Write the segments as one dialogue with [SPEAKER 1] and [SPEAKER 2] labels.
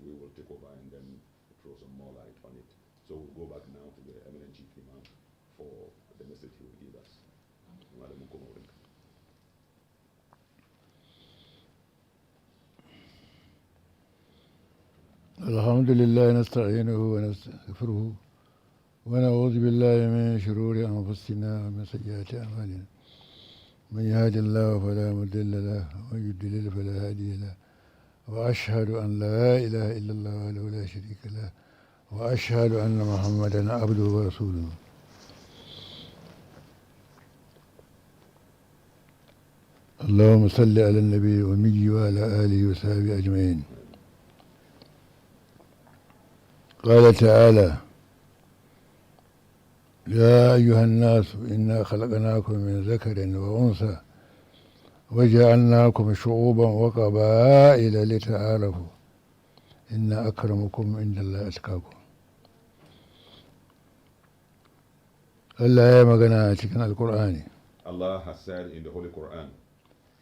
[SPEAKER 1] we will take over and then throw some more light on it. So we'll go back now to the eminent Chief Imam for the message he will give us.
[SPEAKER 2] الحمد لله نستعينه ونستغفره ونعوذ بالله من شرور أنفسنا ومن سيئات أعمالنا من يهد الله فلا مضل له ومن يضلل فلا هادي له وأشهد أن لا إله إلا الله وحده لا شريك له وأشهد أن محمدا عبده ورسوله اللهم صل على النبي الأمي وعلى آله وصحبه أجمعين. قال تعالى: يا أيها الناس إنا خلقناكم من ذكر وأنثى وجعلناكم شعوبا وقبائل لتعارفوا إن أكرمكم عند الله أتقاكم. Allah ya magana a cikin Alƙur'ani.
[SPEAKER 1] Allah has said in the Holy Quran.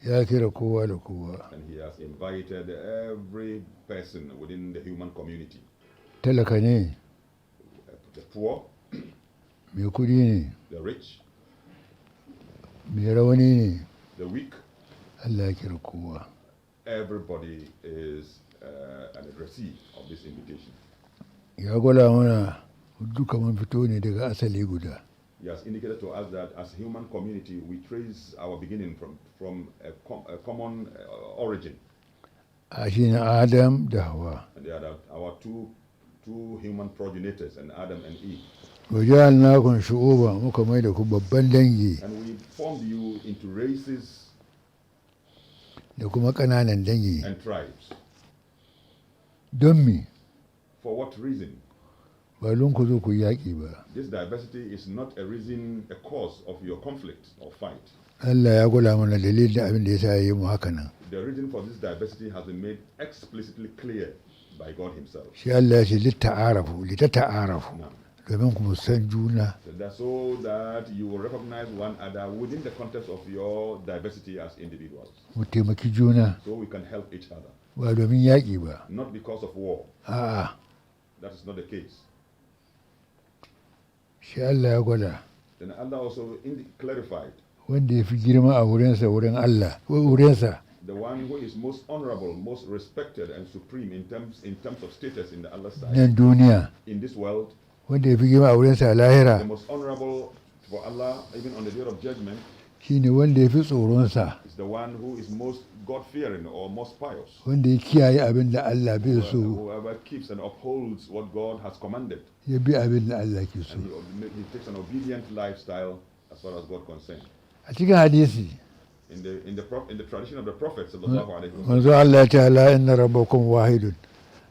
[SPEAKER 2] Ya kira kowa da kowa.
[SPEAKER 1] And he has invited every person within the human community.
[SPEAKER 2] Talaka ne.
[SPEAKER 1] The poor.
[SPEAKER 2] Mai kudi ne.
[SPEAKER 1] The rich.
[SPEAKER 2] Mai rauni ne.
[SPEAKER 1] The weak.
[SPEAKER 2] Allah ya kira kowa.
[SPEAKER 1] Everybody is an addressee of this invitation.
[SPEAKER 2] Ya gwada mana duka mun fito ne daga asali guda.
[SPEAKER 1] He has indicated to us that as a human community, we trace our beginning from a common origin.
[SPEAKER 2] Shine Adam da Hawa.
[SPEAKER 1] And they are our two human progenitors, and Adam and Eve.
[SPEAKER 2] وجعلناكم شعوبا muka mai da ku babban dangi.
[SPEAKER 1] And we formed you into races
[SPEAKER 2] da kuma ƙananan dangi.
[SPEAKER 1] and tribes.
[SPEAKER 2] Don me?
[SPEAKER 1] For what reason?
[SPEAKER 2] Ba don ku zo ku yaƙi ba.
[SPEAKER 1] This diversity is not a reason, a cause of your conflict or fight.
[SPEAKER 2] Allah ya gwada mana dalilin da abin da ya sa ya yi mu haka nan.
[SPEAKER 1] The reason for this diversity has been made explicitly clear by God Himself.
[SPEAKER 2] Shi Allah ya ce litta'arafu, litata'arafu. Domin ku san juna.
[SPEAKER 1] So that you will recognize one another within the context of your diversity as individuals.
[SPEAKER 2] Mu taimaki juna.
[SPEAKER 1] So we can help each other.
[SPEAKER 2] Ba domin yaƙi ba.
[SPEAKER 1] Not because of war.
[SPEAKER 2] A'a.
[SPEAKER 1] That is not the case.
[SPEAKER 2] Shi Allah ya gwada.
[SPEAKER 1] Then Allah also clarified.
[SPEAKER 2] Wanda ya fi girma a wurinsa wurin Allah, wurinsa.
[SPEAKER 1] The one who is most honorable, most respected and supreme in terms of status in the Allah's side.
[SPEAKER 2] Nan duniya.
[SPEAKER 1] In this world.
[SPEAKER 2] Wanda ya fi girma a wurinsa a lahira.
[SPEAKER 1] The most honorable for Allah, even on the day of judgment.
[SPEAKER 2] Shine wanda ya fi tsoronsa.
[SPEAKER 1] Is the one who is most God-fearing or most pious.
[SPEAKER 2] Wanda ya kiyaye abin da Allah bai so.
[SPEAKER 1] Whoever keeps and upholds what God has commanded.
[SPEAKER 2] Ya bi abin da Allah ke so.
[SPEAKER 1] And he takes an obedient lifestyle as far as God concerned.
[SPEAKER 2] A cikin hadisi.
[SPEAKER 1] In the tradition of the Prophet sallallahu alaihi wasallam.
[SPEAKER 2] Manzo Allah ya ce ala inna rabbakum wahidun.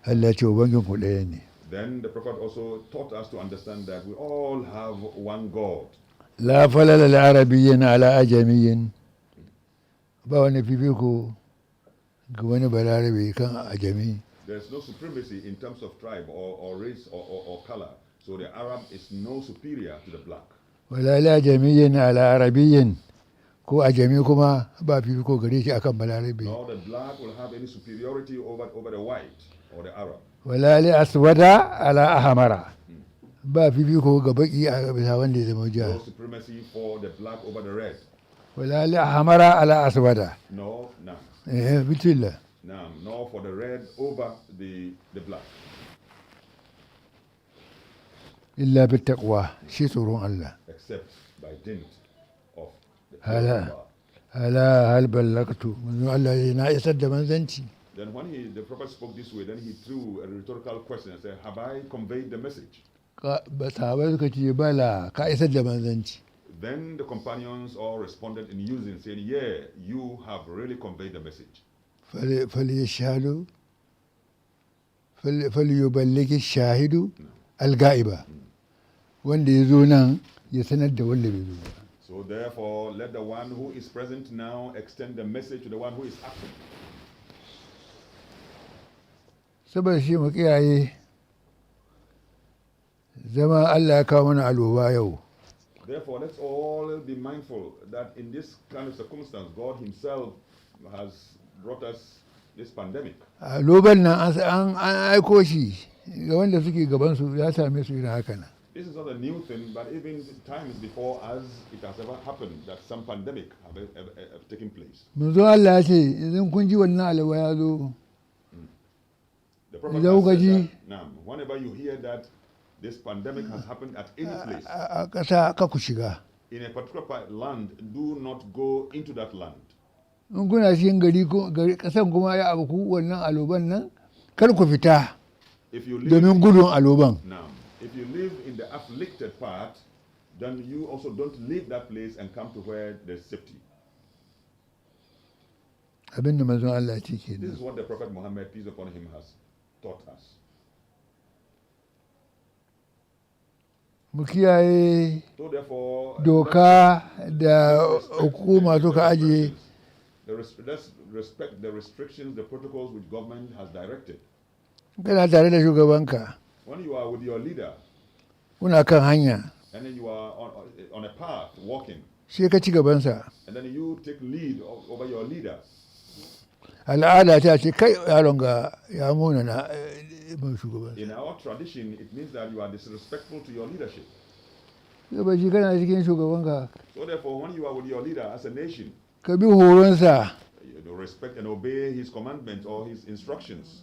[SPEAKER 2] Allah ya ce ubangin ku ɗaya ne.
[SPEAKER 1] Then the Prophet also taught us to understand that we all have one God.
[SPEAKER 2] La falala al-arabiyyin ala ajamiyyin. Ba wani fifiko ga wani balarabe kan ajami.
[SPEAKER 1] There's no supremacy in terms of tribe or race or color. So the Arab is no superior to the black.
[SPEAKER 2] Wala la ajamiyyin ala arabiyyin. Ko ajami kuma ba fifiko gare shi akan balarabe.
[SPEAKER 1] No, the black will have any superiority over the white or the Arab.
[SPEAKER 2] Wala li aswada ala ahmara. Ba fifiko ga baki a bisa wanda ya zama ja.
[SPEAKER 1] No supremacy for the black over the red.
[SPEAKER 2] Wala li ahmara ala aswada.
[SPEAKER 1] No, none.
[SPEAKER 2] Bitilla.
[SPEAKER 1] None. Nor for the red over the black.
[SPEAKER 2] Illa bittaqwa, shi tsoron Allah.
[SPEAKER 1] Except by dint of the
[SPEAKER 2] fear
[SPEAKER 1] of Allah.
[SPEAKER 2] Ala hal ballagtu. Manzo Allah na isar da manzanci.
[SPEAKER 1] Then when the Prophet spoke this way, then he threw a rhetorical question and said, have I conveyed the message?
[SPEAKER 2] Sahabai suka ce bala ka isar da manzanci.
[SPEAKER 1] Then the companions all responded in using, saying, yeah, you have really conveyed the message.
[SPEAKER 2] فليشهدوا فليبلغ الشاهد الغائب. Wanda ya zo nan ya sanar da wanda bai zo ba.
[SPEAKER 1] So therefore, let the one who is present now extend the message to the one who is absent.
[SPEAKER 2] Saboda shi mu kiyaye zama Allah ya kawo mana al'uba yau.
[SPEAKER 1] Therefore, let's all be mindful that in this kind of circumstance, God Himself has brought us this pandemic.
[SPEAKER 2] Aloban nan an aiko shi ga wanda suke gabansu ya same su irin haka nan.
[SPEAKER 1] This is not a new thing, but even times before us, it has ever happened that some pandemic have taken place.
[SPEAKER 2] Manzo Allah ya ce idan kun ji wannan alawa ya zo.
[SPEAKER 1] The Prophet has said that, now, whenever you hear that this pandemic has happened at any place,
[SPEAKER 2] A ƙasa ka ku shiga.
[SPEAKER 1] in a particular land, do not go into that land.
[SPEAKER 2] In kuna cikin gari ƙasan kuma ya abu ku wannan aloban nan kar ku fita
[SPEAKER 1] If you live,
[SPEAKER 2] domin gudun aloban.
[SPEAKER 1] now, if you live in the afflicted part, then you also don't leave that place and come to where there's safety.
[SPEAKER 2] Abin da manzon Allah ce
[SPEAKER 1] This
[SPEAKER 2] kenan.
[SPEAKER 1] is what the Prophet Muhammad, peace upon him, has taught us.
[SPEAKER 2] Mu kiyaye
[SPEAKER 1] So therefore,
[SPEAKER 2] doka da hukuma suka ajiye.
[SPEAKER 1] let's respect the restrictions, the protocols which government has directed.
[SPEAKER 2] Kana tare da shugabanka,
[SPEAKER 1] When you are with your leader
[SPEAKER 2] kuna kan hanya,
[SPEAKER 1] and then you are on a path walking,
[SPEAKER 2] sai ka ci gabansa.
[SPEAKER 1] and then you take lead over your leader.
[SPEAKER 2] Al'ada ta ce kai yaron ga ya muna na mai shugabansa.
[SPEAKER 1] In our tradition, it means that you are disrespectful to your leadership.
[SPEAKER 2] Sai shi kana cikin shugabanka,
[SPEAKER 1] So therefore, when you are with your leader as a nation,
[SPEAKER 2] ka bi horonsa,
[SPEAKER 1] you respect and obey his commandments or his instructions.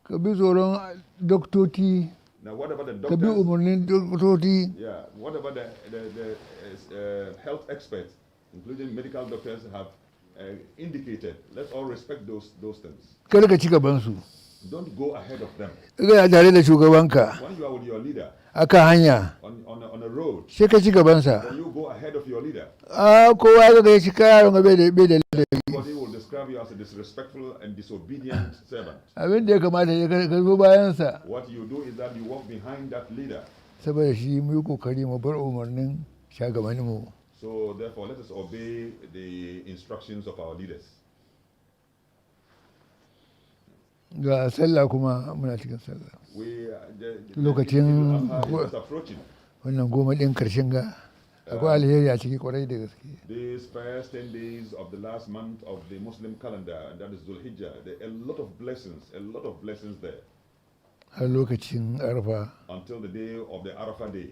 [SPEAKER 2] ka bi tsoron doktoci,
[SPEAKER 1] Now, whatever the
[SPEAKER 2] ka bi
[SPEAKER 1] doctors,
[SPEAKER 2] umarnin doktoci,
[SPEAKER 1] yeah, whatever the health experts, including medical doctors, have indicated, let's all respect those things.
[SPEAKER 2] kar ka ci gabansu.
[SPEAKER 1] Don't go ahead of them.
[SPEAKER 2] Kana tare da shugabanka
[SPEAKER 1] When you are with your leader
[SPEAKER 2] a kan hanya,
[SPEAKER 1] on a road,
[SPEAKER 2] sai ka ci gabansa.
[SPEAKER 1] then you go ahead of your leader.
[SPEAKER 2] Kowa ga shi kai yaron ga bai da ladabi.
[SPEAKER 1] Everybody will describe you as a disrespectful and disobedient servant.
[SPEAKER 2] Abin da ya kamata ya ka zo bayansa.
[SPEAKER 1] What you do is that you walk behind that leader.
[SPEAKER 2] Saboda shi mu yi kokari mu bar umarnin shugabanninmu.
[SPEAKER 1] So therefore, let us obey the instructions of our leaders.
[SPEAKER 2] Ga sallah kuma muna cikin sallah.
[SPEAKER 1] The
[SPEAKER 2] Lokacin
[SPEAKER 1] Eid al-Adha is approaching.
[SPEAKER 2] wannan goma ɗin ƙarshen ga akwai alheri a ciki kwarai da gaske.
[SPEAKER 1] These first 10 days of the last month of the Muslim calendar, and that is Dhul Hijjah, there are a lot of blessings there.
[SPEAKER 2] Har lokacin arfa
[SPEAKER 1] Until the day of the Arafah day.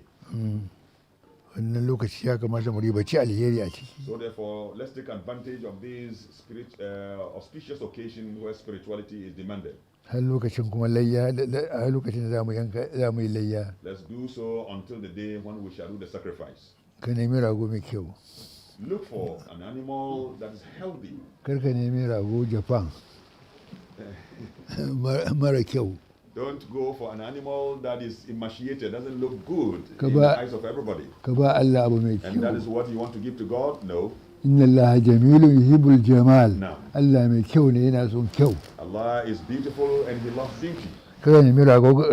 [SPEAKER 2] wannan lokaci ya kamata mu ribaci alheri a ciki.
[SPEAKER 1] So therefore, let's take advantage of this auspicious occasion where spirituality is demanded.
[SPEAKER 2] Har lokacin kuma layya, har lokacin da za mu yi layya.
[SPEAKER 1] Let's do so until the day when we shall do the sacrifice.
[SPEAKER 2] Ka nemi rago mai kyau.
[SPEAKER 1] Look for an animal that is healthy.
[SPEAKER 2] Kar ka nemi rago Japan mara kyau.
[SPEAKER 1] Don't go for an animal that is emaciated, doesn't look good
[SPEAKER 2] Ka
[SPEAKER 1] in the
[SPEAKER 2] ba-
[SPEAKER 1] eyes of everybody.
[SPEAKER 2] Ka ba Allah abu mai
[SPEAKER 1] And that
[SPEAKER 2] kyau.
[SPEAKER 1] is what you want to give to God? No.
[SPEAKER 2] Inna Allah jamilun yuhibbul jamal.
[SPEAKER 1] No.
[SPEAKER 2] Allah mai kyau ne yana son kyau.
[SPEAKER 1] Allah is beautiful and He loves beauty.
[SPEAKER 2] Kada nemi rago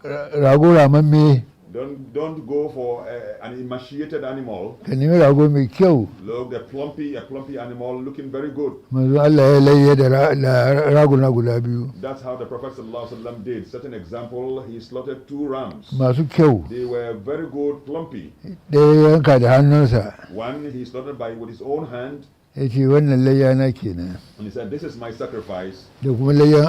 [SPEAKER 2] ramamme,
[SPEAKER 1] Don't go for an emaciated animal.
[SPEAKER 2] ka nemi rago mai kyau.
[SPEAKER 1] Look, a plumpy animal looking very good.
[SPEAKER 2] Manzo Allah ya layya da raguna guda biyu
[SPEAKER 1] That's how the Prophet ﷺ did. Set an example, he slaughtered 2 rams.
[SPEAKER 2] masu kyau.
[SPEAKER 1] They were very good, plumpy.
[SPEAKER 2] Ɗaya yanka da hannunsa
[SPEAKER 1] One he slaughtered with his own hand,
[SPEAKER 2] ya ce wannan layya na kenan
[SPEAKER 1] and he said, "This is my sacrifice."
[SPEAKER 2] da kuma layyan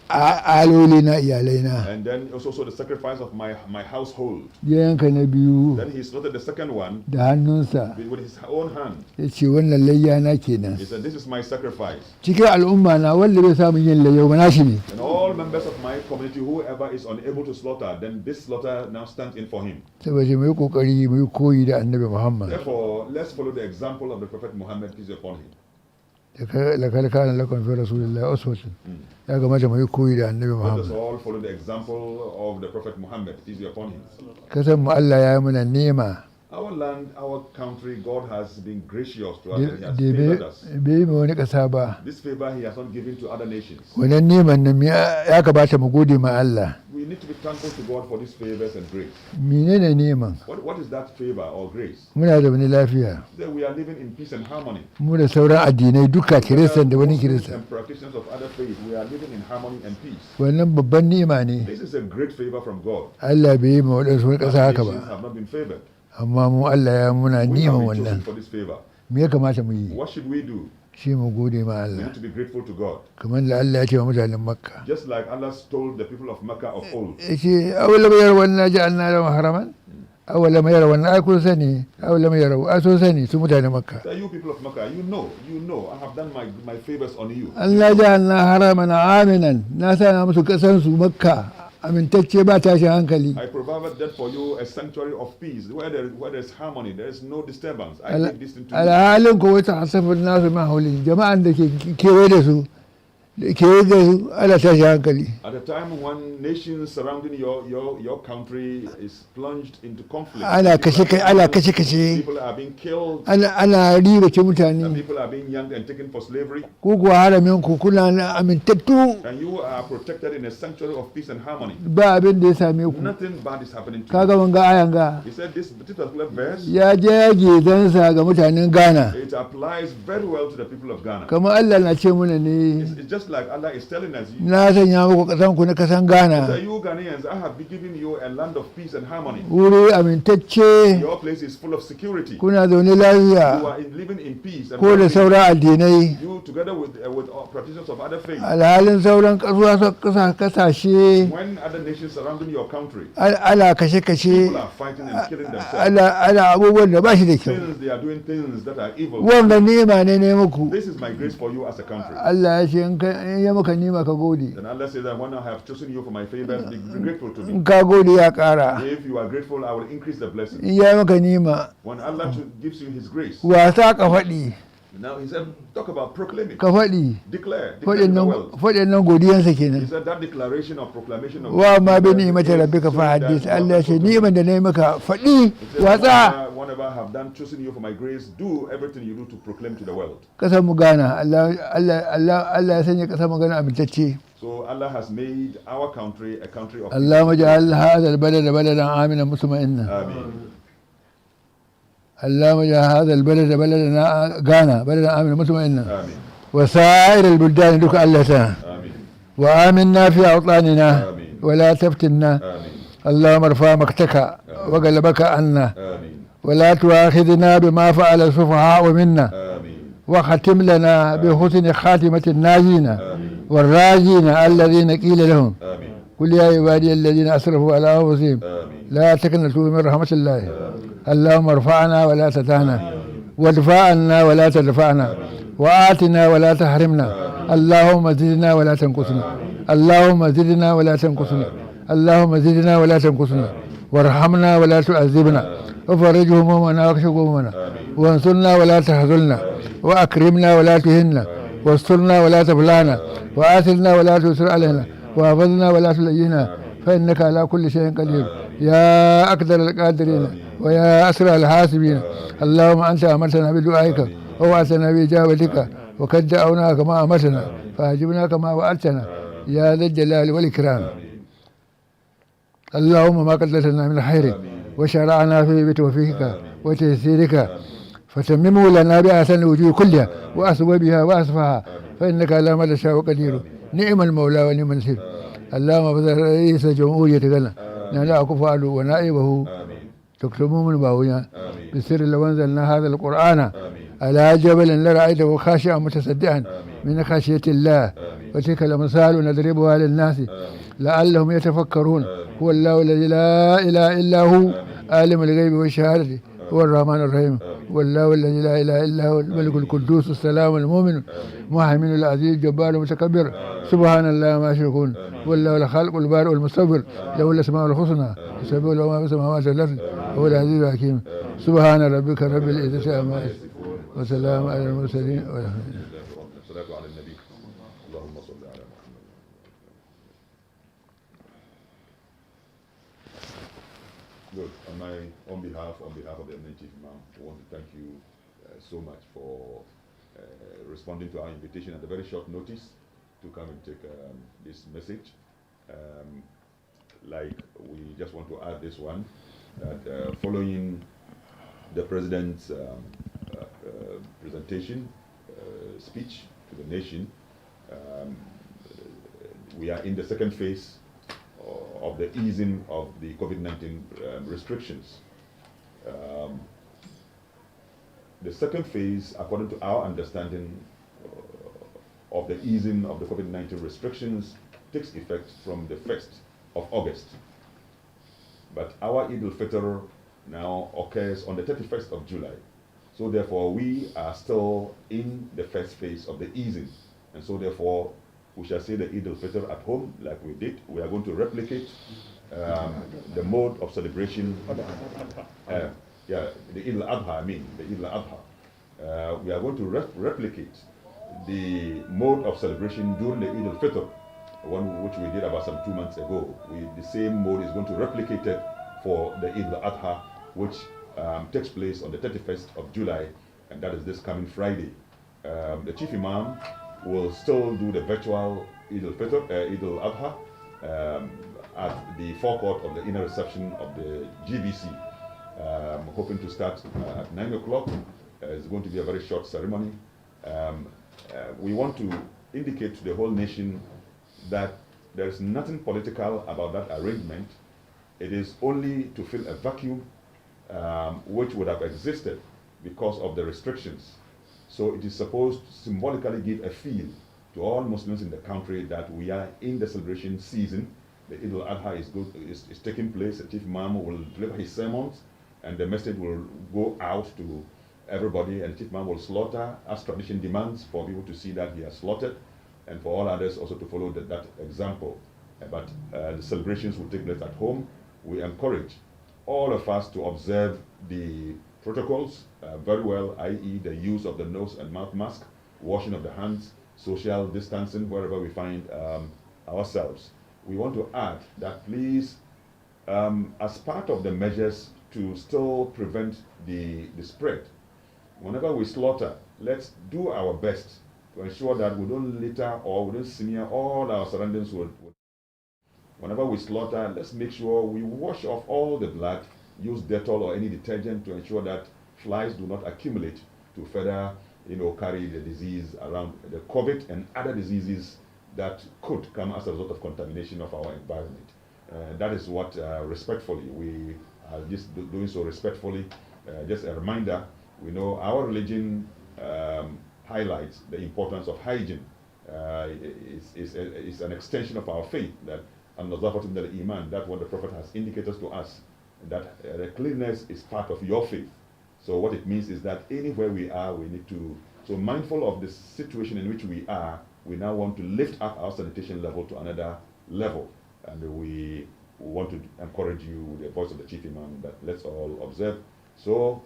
[SPEAKER 2] aloli na iyalai na.
[SPEAKER 1] And then also the sacrifice of my household.
[SPEAKER 2] Ya yanka na biyu
[SPEAKER 1] Then he slaughtered the second one
[SPEAKER 2] da hannunsa
[SPEAKER 1] with his own hand.
[SPEAKER 2] ya ce wannan layya na kenan.
[SPEAKER 1] He said, "This is my sacrifice."
[SPEAKER 2] Cikin al'umma na wanda bai samun yin layya ba nashi ne.
[SPEAKER 1] And all members of my community, whoever is unable to slaughter, then this slaughter now stands in for him.
[SPEAKER 2] Saboda mu yi kokari mu yi koyi da annabi Muhammad.
[SPEAKER 1] Therefore, let's follow the example of the Prophet Muhammad, peace be upon him.
[SPEAKER 2] Lakal kana lakum fi rasulillahi uswatun. Ya kamata mu yi koyi da annabi
[SPEAKER 1] Let us
[SPEAKER 2] Muhammad.
[SPEAKER 1] all follow the example of the Prophet Muhammad, peace be upon him.
[SPEAKER 2] Kasan mu Allah ya yi mana nema
[SPEAKER 1] Our land, our country, God has been gracious to us
[SPEAKER 2] da
[SPEAKER 1] and He has favored us.
[SPEAKER 2] bai yi ma wani ƙasa ba.
[SPEAKER 1] This favor He has not given to other nations.
[SPEAKER 2] Wannan neman nan ya kamata mu gode ma Allah.
[SPEAKER 1] We need to be thankful to God for these favors and grace.
[SPEAKER 2] Menene neman?
[SPEAKER 1] What is that favor or grace?
[SPEAKER 2] Muna da wani lafiya.
[SPEAKER 1] That we are living in peace and harmony.
[SPEAKER 2] Mu da sauran addinai duka kiristan da wani
[SPEAKER 1] Muslims
[SPEAKER 2] kiristan.
[SPEAKER 1] and practitioners of other faiths, we are living in harmony and peace.
[SPEAKER 2] Wannan babban nema ne.
[SPEAKER 1] This is a great favor from God.
[SPEAKER 2] Allah bai yi ma waɗansu wani ƙasa haka
[SPEAKER 1] Nations
[SPEAKER 2] ba.
[SPEAKER 1] have not been favored.
[SPEAKER 2] Amma mu Allah ya muna
[SPEAKER 1] We have
[SPEAKER 2] neman
[SPEAKER 1] been chosen
[SPEAKER 2] wannan.
[SPEAKER 1] for this favor.
[SPEAKER 2] Me ya kamata mu yi?
[SPEAKER 1] What should we do?
[SPEAKER 2] shi mu gode ma
[SPEAKER 1] We
[SPEAKER 2] Allah
[SPEAKER 1] need to be grateful to God.
[SPEAKER 2] kamar da Allah ya ce wa mutanen makka
[SPEAKER 1] Just like Allah told the people of Mecca of old.
[SPEAKER 2] yace awala bayar wannan ja'alna lahu haraman awala mayar wannan ai kun sani awala mayar ai sun sani su mutanen makka
[SPEAKER 1] Say, you people of Mecca, you know, I have done my favors on you.
[SPEAKER 2] Allah ja'alna haraman aminan na sana musu kasan su makka amintacce ba tashin hankali
[SPEAKER 1] I provided that for you a sanctuary of peace where there's harmony, there is no disturbance. I give this into you.
[SPEAKER 2] alhalin ko wata hasafin nasu mahuli jama'an da ke kewaye da su kewaye da su ala tashin hankali
[SPEAKER 1] At a time when nations surrounding your country is plunged into conflict,
[SPEAKER 2] ana kashe
[SPEAKER 1] people are being killed,
[SPEAKER 2] ana ribace
[SPEAKER 1] and
[SPEAKER 2] mutane
[SPEAKER 1] people are being yanked and taken for slavery,
[SPEAKER 2] ko kuwa haramin ku kuna na amintattu
[SPEAKER 1] and you are protected in a sanctuary of peace and harmony.
[SPEAKER 2] ba abin da ya same ku
[SPEAKER 1] Nothing bad is happening to
[SPEAKER 2] kaga
[SPEAKER 1] you.
[SPEAKER 2] wanga ayan ga
[SPEAKER 1] He said this particular verse,
[SPEAKER 2] ya je dansa ga mutanen Ghana
[SPEAKER 1] it applies very well to the people of Ghana.
[SPEAKER 2] kamar Allah na ce muna ne
[SPEAKER 1] It's just like Allah is telling us,
[SPEAKER 2] na sanya muku kasan ku na kasan
[SPEAKER 1] so
[SPEAKER 2] Ghana
[SPEAKER 1] you Ghanaians, I have been giving you a land of peace and harmony.
[SPEAKER 2] wuri amintacce
[SPEAKER 1] Your place is full of security.
[SPEAKER 2] kuna zaune
[SPEAKER 1] You
[SPEAKER 2] lafiya
[SPEAKER 1] are living in peace and
[SPEAKER 2] ko da
[SPEAKER 1] well-being.
[SPEAKER 2] sauran addinai
[SPEAKER 1] You together with practitioners of other faiths.
[SPEAKER 2] alhalin sauran kasashe
[SPEAKER 1] When other nations surrounding your country,
[SPEAKER 2] ala kashe-kashe
[SPEAKER 1] people are fighting and killing themselves.
[SPEAKER 2] ala abubuwan da ba shi da kyau
[SPEAKER 1] Since they are doing things that are evil.
[SPEAKER 2] wanda nema ne muku
[SPEAKER 1] This is my grace for you as a country.
[SPEAKER 2] Allah ya ce in ya maka nima ka gode
[SPEAKER 1] Then Allah says that when I have chosen you for my favor, be grateful to me.
[SPEAKER 2] in ka gode ya kara
[SPEAKER 1] If you are grateful, I will increase the blessing.
[SPEAKER 2] in ya maka nima
[SPEAKER 1] When Allah gives you His grace,
[SPEAKER 2] wasa ka faɗi
[SPEAKER 1] now He said, talk about proclaiming,
[SPEAKER 2] ka faɗi
[SPEAKER 1] declare to the world.
[SPEAKER 2] faɗin nan godiyansa
[SPEAKER 1] He
[SPEAKER 2] kenan
[SPEAKER 1] said that declaration of proclamation of
[SPEAKER 2] wa ma bi
[SPEAKER 1] God
[SPEAKER 2] ni'imati
[SPEAKER 1] is
[SPEAKER 2] rabbika fa
[SPEAKER 1] saying that
[SPEAKER 2] hadith
[SPEAKER 1] you are
[SPEAKER 2] Allah ya ce
[SPEAKER 1] grateful to
[SPEAKER 2] ni'imar
[SPEAKER 1] me.
[SPEAKER 2] da nayi maka faɗi
[SPEAKER 1] He said,
[SPEAKER 2] watsa
[SPEAKER 1] whenever I have done choosing you for my grace, do everything you do to proclaim to the world.
[SPEAKER 2] kasar mu Ghana Allah ya sanya kasar mu Ghana amintacce
[SPEAKER 1] So Allah has made our country a country of
[SPEAKER 2] اللهم اجعل هذا البلد بلدا آمنا مطمئنا
[SPEAKER 1] Amen.
[SPEAKER 2] اللهم اجعل هذا البلد بلدا غانا بلدا آمنا مطمئنا
[SPEAKER 1] Amen.
[SPEAKER 2] وسائر البلدان لك الله تعالى
[SPEAKER 1] Amen.
[SPEAKER 2] وآمنا في أوطاننا
[SPEAKER 1] آمين.
[SPEAKER 2] ولا تفتنا
[SPEAKER 1] Amen.
[SPEAKER 2] اللهم ارفع مقتك وقلبك عنا
[SPEAKER 1] Amen.
[SPEAKER 2] ولا تؤاخذنا بما فعل السفهاء منا
[SPEAKER 1] Amen.
[SPEAKER 2] وختم لنا بحسن خاتمة الناجين
[SPEAKER 1] Amen.
[SPEAKER 2] والراجين الذين قيل لهم
[SPEAKER 1] Amen.
[SPEAKER 2] قل يا عبادي الذين أسرفوا على أنفسهم
[SPEAKER 1] Amen.
[SPEAKER 2] لا تقنطوا من رحمة الله
[SPEAKER 1] Amen.
[SPEAKER 2] اللهم ارفعنا ولا تتهنا وادفع عنا ولا تدفعنا وآتنا ولا تحرمنا اللهم زدنا ولا تنقصنا اللهم زدنا ولا تنقصنا اللهم زدنا ولا تنقصنا وارحمنا ولا تعذبنا وفرج همومنا واكشف همومنا وانصرنا ولا تخذلنا وأكرمنا ولا تهنا واسترنا ولا تبلانا وآثرنا ولا تؤثر علينا وحفظنا ولا تلينا فإنك على كل شيء قدير يا أقدر القادرين ويا أسرع الحاسبين اللهم أنت أمرتنا بدعائك ووعدتنا بإجابتك وقد دعوناك كما أمرتنا فأجبنا كما وعدتنا يا ذا الجلال والإكرام اللهم ما قدرتنا من خير وشرعنا فيه بتوفيقك وتيسيرك فتممه لنا بأحسن الوجوه كلها وأسوأ بها وأصفها فإنك على ما تشاء قدير نعم المولى ونعم النصير اللهم بذل رئيس جمهورية غانا نانا أكفاله ونائبه تكتموا من باويا بسر لو أنزلنا هذا القرآن على جبل لرأيته خاشعا متصدعا من خشية الله وتلك الأمثال نضربها للناس لعلهم يتفكرون هو الله الذي لا إله إلا هو عالم الغيب والشهادة هو الرحمن الرحيم والله الذي لا اله الا هو الملك القدوس السلام المؤمن المهيمن العزيز الجبار المتكبر سبحان الله ما يشركون والله الخالق البارئ المصور له الاسماء الحسنى يسبح له ما في السماوات والارض هو العزيز الحكيم سبحان ربك رب العزه عما يصفون وسلام على المرسلين والحمد لله.
[SPEAKER 1] الصلاة على النبي. اللهم صل على محمد. Good. On behalf of the Chief Imam, I want to thank you so much for responding to our invitation at a very short notice to come and take this message. Like we just want to add this one, that following the President's presentation, speech to the nation, we are in the second phase of the easing of the COVID-19 restrictions. The second phase, according to our understanding, of the easing of the COVID-19 restrictions takes effect from the 1st of August. But our Eid al-Fitr now occurs on the 31st of July. So therefore, we are still in the first phase of the easing. And so therefore, we shall say the Eid al-Fitr at home like we did. We are going to replicate the mode of celebration. The Eid al-Adha, the Eid al-Adha. We are going to replicate the mode of celebration during the Eid al-Fitr, one which we did about some 2 months ago. The same mode is going to replicate it for the Eid al-Adha, which takes place on the 31st of July, and that is this coming Friday. The Chief Imam will still do the virtual Eid al-Adha at the forecourt of the inner reception of the GBC. Hoping to start at 9 o'clock. It's going to be a very short ceremony. We want to indicate to the whole nation that there's nothing political about that arrangement. It is only to fill a vacuum which would have existed because of the restrictions. So it is supposed to symbolically give a feel to all Muslims in the country that we are in the celebration season. The Eid al-Adha is taking place. The Chief Imam will deliver his sermons, and the message will go out to everybody, and the Chief Imam will slaughter as tradition demands for people to see that he has slaughtered, and for all others also to follow that example. But the celebrations will take place at home. We encourage all of us to observe the protocols very well, i.e. the use of the nose and mouth mask, washing of the hands, social distancing wherever we find ourselves. We want to add that please, as part of the measures to still prevent the spread, whenever we slaughter, let's do our best to ensure that we don't litter or we don't smear all our surroundings with. Whenever we slaughter, let's make sure we wash off all the blood, use Dettol or any detergent to ensure that flies do not accumulate to further, carry the disease around, the COVID and other diseases that could come as a result of contamination of our environment. That is what, respectfully, we are just doing so respectfully. Just a reminder, we know our religion highlights the importance of hygiene. It's an extension of our faith, that an-nazafatu min al-iman, that what the Prophet has indicated to us, that the cleanliness is part of your faith. So what it means is that anywhere we are, we need to, so mindful of the situation in which we are, we now want to lift up our sanitation level to another level. And we want to encourage you with the voice of the Chief Imam that let's all observe. So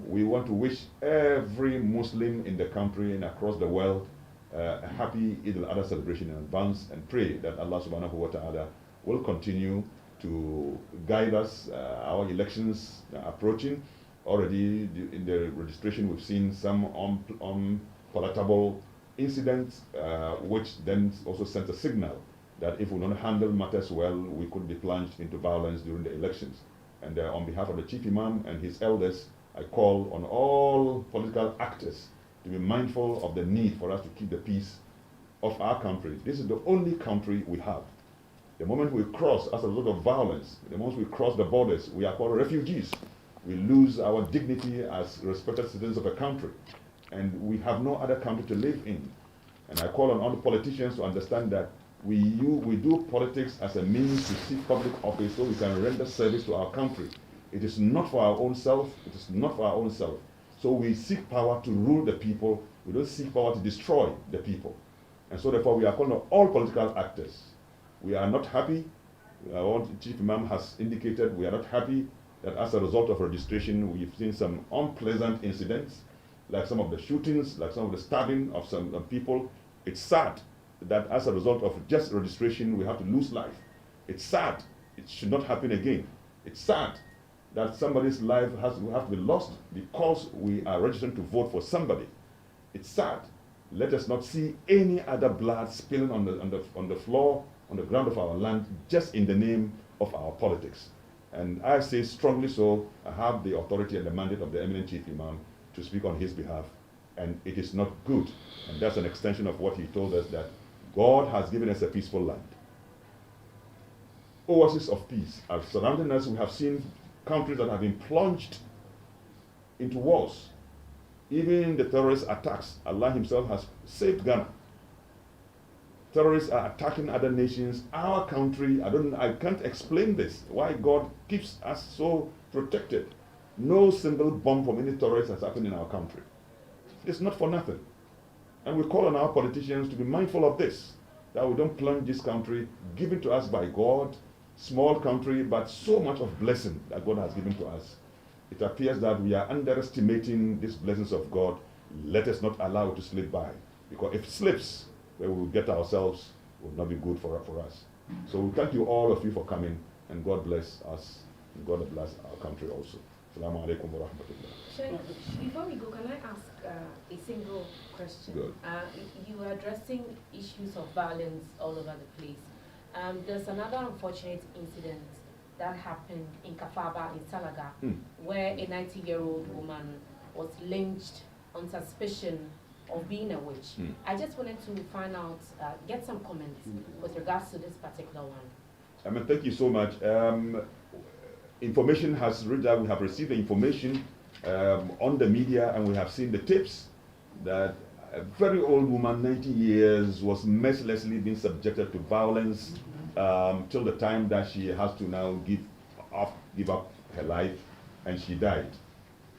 [SPEAKER 1] we want to wish every Muslim in the country and across the world a happy Eid al-Adha celebration in advance, and pray that Allah subhanahu wa ta'ala will continue to guide us. Our elections are approaching. Already in the registration we've seen some unpalatable incidents, which then also sent a signal that if we don't handle matters well, we could be plunged into violence during the elections. And on behalf of the Chief Imam and his elders, I call on all political actors to be mindful of the need for us to keep the peace of our country. This is the only country we have. The moment we cross as a result of violence, the moment we cross the borders, we are called refugees. We lose our dignity as respected citizens of a country, and we have no other country to live in. And I call on all the politicians to understand that we do politics as a means to seek public office so we can render service to our country. It is not for our own self. It is not for our own self. So we seek power to rule the people. We don't seek power to destroy the people. And so therefore we are calling on all political actors. We are not happy. What the Chief Imam has indicated, we are not happy that as a result of registration, we've seen some unpleasant incidents, like some of the shootings, like some of the stabbing of some people. It's sad that as a result of just registration, we have to lose life. It's sad. It should not happen again. It's sad that somebody's life will have to be lost because we are registering to vote for somebody. It's sad. Let us not see any other blood spilling on the floor, on the ground of our land, just in the name of our politics. And I say strongly so, I have the authority and the mandate of the eminent Chief Imam to speak on his behalf, and it is not good. And that's an extension of what he told us, that God has given us a peaceful land. Oases of peace are surrounding us. We have seen countries that have been plunged into wars. Even the terrorist attacks, Allah himself has saved Ghana. Terrorists are attacking other nations. Our country, I can't explain this. Why God keeps us so protected. No single bomb from any terrorist has happened in our country. It's not for nothing. And we call on our politicians to be mindful of this, that we don't plunge this country, given to us by God, small country, but so much of blessing that God has given to us. It appears that we are underestimating these blessings of God. Let us not allow it to slip by, because if it slips, where we will get ourselves will not be good for us. So we thank you, all of you, for coming, and God bless us, and God bless our country also. Assalamu alaikum wa rahmatullah.
[SPEAKER 3] Before we go, can I ask a single question?
[SPEAKER 1] Good.
[SPEAKER 3] You were addressing issues of violence all over the place. There's another unfortunate incident that happened in Kafaba in Salaga, where a 90-year-old woman was lynched on suspicion of being a witch. I just wanted to find out, get some comments with regards to this particular one.
[SPEAKER 1] Thank you so much. Information has reached out. We have received the information on the media, and we have seen the tips that a very old woman, 90 years, was mercilessly being subjected to violence till the time that she has to now give up her life, and she died.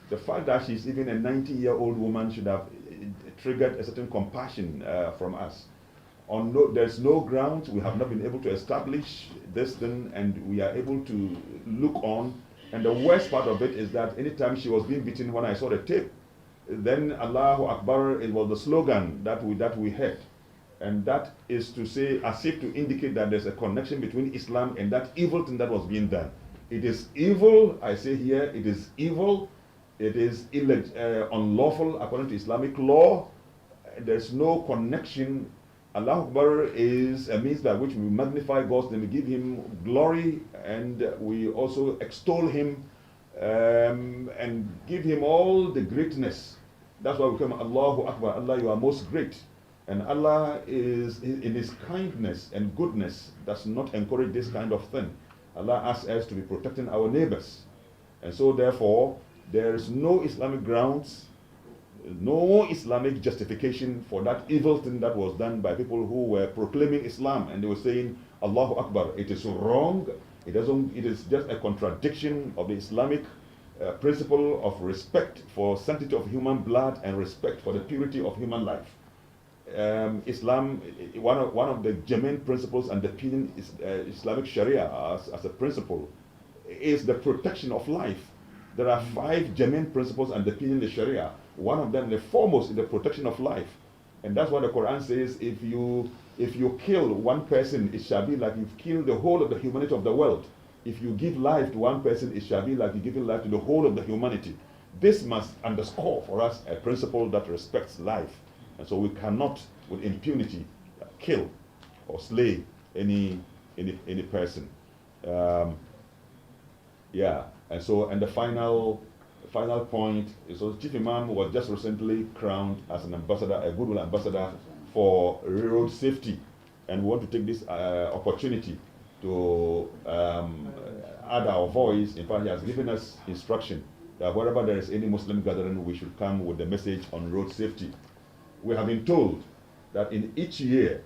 [SPEAKER 1] The fact that she's even a 90-year-old woman should have triggered a certain compassion from us. There's no grounds. We have not been able to establish this thing, and we are able to look on. And the worst part of it is that anytime she was being beaten, when I saw the tape, then Allahu Akbar, it was the slogan that we heard. And that is to say, as if to indicate that there's a connection between Islam and that evil thing that was being done. It is evil, I say here, it is evil. It is unlawful according to Islamic law. There's no connection. Allah Akbar is a means by which we magnify God's name, we give him glory, and we also extol him and give him all the greatness. That's why we come Allahu Akbar, Allah, you are most great. And Allah is, in his kindness and goodness, does not encourage this kind of thing. Allah asks us to be protecting our neighbors. And so therefore, there is no Islamic grounds, no Islamic justification for that evil thing that was done by people who were proclaiming Islam, and they were saying Allahu Akbar. It is wrong. It is just a contradiction of the Islamic principle of respect for sanctity of human blood and respect for the purity of human life. Islam, one of the germane principles underpinning Islamic Sharia as a principle is the protection of life. There are 5 germane principles underpinning the Sharia. One of them, the foremost, is the protection of life. And that's what the Quran says, if you kill one person, it shall be like you've killed the whole of the humanity of the world. If you give life to one person, it shall be like you're giving life to the whole of the humanity. This must underscore for us a principle that respects life. And so we cannot, with impunity, kill or slay any person. Yeah, and the final point is, so Chief Imam was just recently crowned as an ambassador, a goodwill ambassador for road safety, and we want to take this opportunity to add our voice. In fact, he has given us instruction that wherever there is any Muslim gathering, we should come with the message on road safety. We have been told that in each year,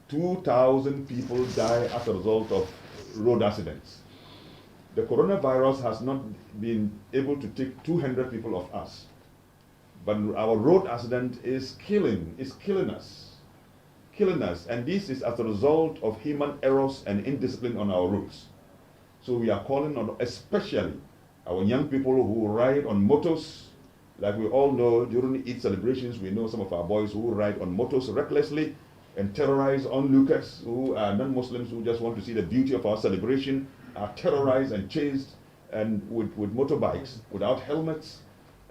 [SPEAKER 1] 2,000 people die as a result of road accidents. The coronavirus has not been able to take 200 people of us, but our road accident is killing us, and this is as a result of human errors and indiscipline on our roads. So we are calling on especially our young people who ride on motors. Like we all know, during Eid celebrations, we know some of our boys who ride on motors recklessly and terrorize onlookers who are non-Muslims who just want to see the beauty of our celebration, are terrorized and chased and with motorbikes without helmets.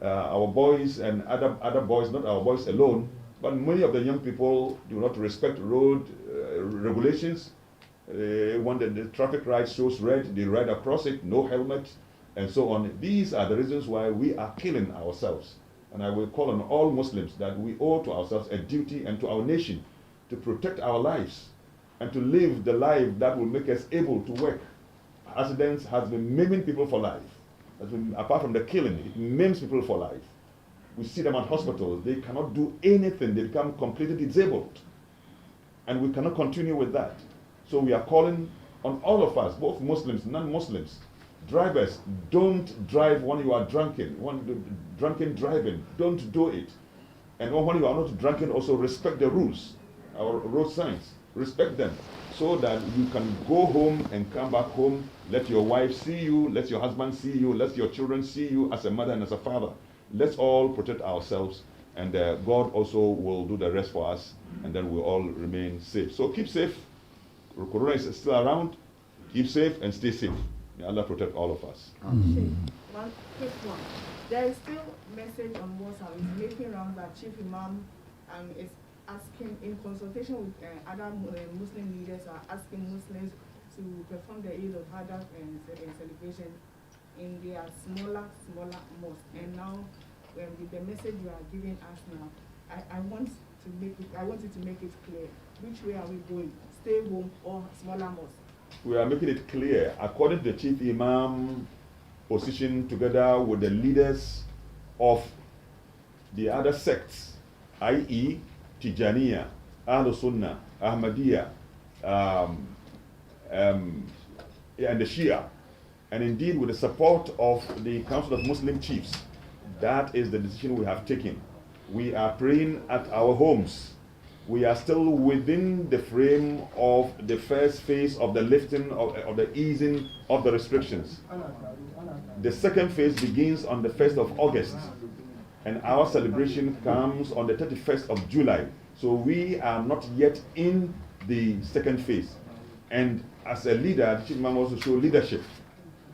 [SPEAKER 1] Our boys and other boys, not our boys alone, but many of the young people do not respect road regulations. When the traffic light shows red, they ride across it, no helmet, and so on. These are the reasons why we are killing ourselves. And I will call on all Muslims that we owe to ourselves a duty and to our nation to protect our lives and to live the life that will make us able to work. Accidents has been maiming people for life. Apart from the killing, it maims people for life. We see them at hospitals. They cannot do anything. They become completely disabled. And we cannot continue with that. So we are calling on all of us, both Muslims, non-Muslims, drivers, don't drive when you are drunken. Drunken driving, don't do it. And when you are not drunken, also respect the rules, our road signs. Respect them so that you can go home and come back home. Let your wife see you, let your husband see you, let your children see you as a mother and as a father. Let's all protect ourselves, and God also will do the rest for us, and then we'll all remain safe. So keep safe. Corona is still around. Keep safe and stay safe. May Allah protect all of us.
[SPEAKER 4] One quick one. There is still message on WhatsApp is making rounds that Chief Imam is asking, in consultation with other Muslim leaders, are asking Muslims to perform the Eid al-Adha celebration in their smaller mosques. And now, with the message you are giving us now, I want you to make it clear. Which way are we going? Stay home or smaller mosques?
[SPEAKER 1] We are making it clear, according to the Chief Imam position, together with the leaders of the other sects, i.e. Tijaniya, Ahlus Sunnah, Ahmadiyya, and the Shia, and indeed with the support of the Council of Muslim Chiefs. That is the decision we have taken. We are praying at our homes. We are still within the frame of the first phase of the lifting of the easing of the restrictions. The second phase begins on the 1st of August, and our celebration comes on the 31st of July. So we are not yet in the second phase. And as a leader, the Chief Imam also show leadership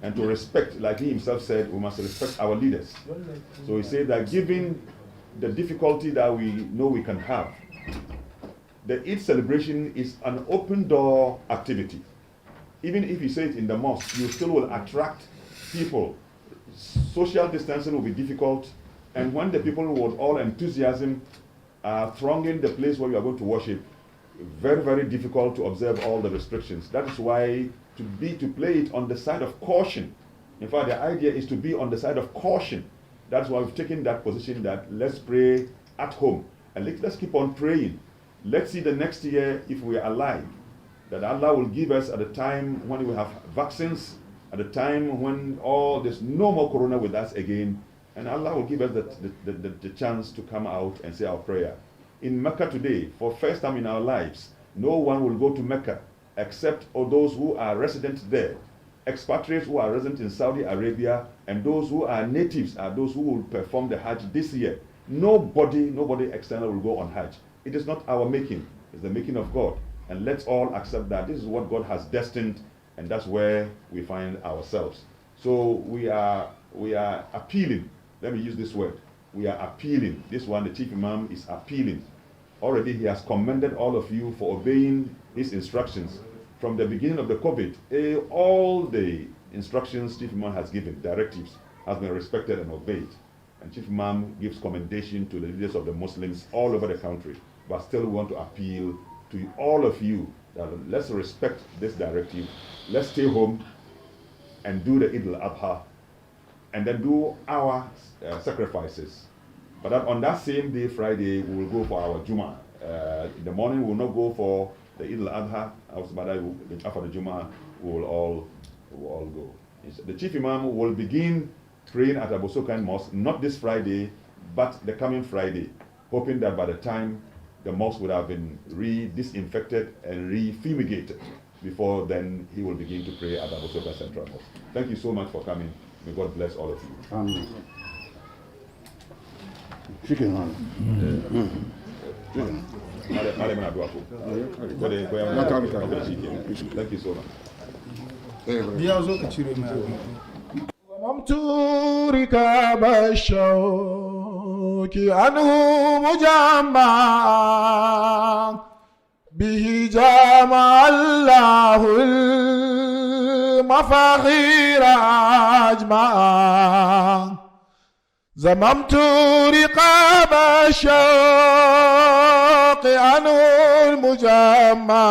[SPEAKER 1] and to respect, like he himself said, we must respect our leaders. So he said that given the difficulty that we know we can have, the Eid celebration is an open door activity. Even if you say it in the mosque, you still will attract people. Social distancing will be difficult, and when the people with all enthusiasm are thronging the place where you are going to worship, very, very difficult to observe all the restrictions. That is why to play it on the side of caution. In fact, the idea is to be on the side of caution. That's why we've taken that position that let's pray at home, and let's keep on praying. Let's see the next year, if we are alive, that Allah will give us at a time when we have vaccines, at a time when there's no more corona with us again, and Allah will give us the chance to come out and say our prayer. In Mecca today, for first time in our lives, no one will go to Mecca except those who are resident there. Expatriates who are resident in Saudi Arabia, and those who are natives are those who will perform the Hajj this year. Nobody external will go on Hajj. It is not our making, it's the making of God. And let's all accept that this is what God has destined, and that's where we find ourselves. So we are appealing. Let me use this word. We are appealing. This one, the Chief Imam is appealing. Already he has commended all of you for obeying his instructions. From the beginning of the COVID, all the instructions Chief Imam has given, directives, has been respected and obeyed. And Chief Imam gives commendation to the leaders of the Muslims all over the country. But still we want to appeal to all of you that let's respect this directive. Let's stay home and do the Eid al-Adha, and then do our sacrifices. But on that same day, Friday, we will go for our Jummah. In the morning, we will not go for the Eid al-Adha. After the Jummah, we will all go. The Chief Imam will begin praying at Abu Sokan Mosque, not this Friday, but the coming Friday, hoping that by the time the mosque would have been re-disinfected and re-fumigated, before then he will begin to pray at Abu Sokan Central Mosque. Thank you so much for coming. May God bless all of you.
[SPEAKER 2] Amen.
[SPEAKER 1] Thank you so much.
[SPEAKER 5] ضممت ركاب الشوك عنه مجمعا به جمع الله المفاخير أجمعا ضممت رقاب الشوق عنه المجمع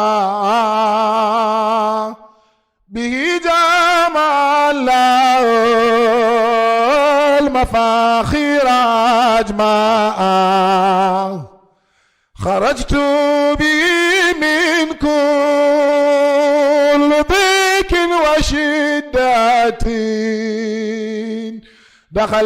[SPEAKER 5] به جمع الله المفاخير أجمعا خرجت به من كل ضيق وشدة دخل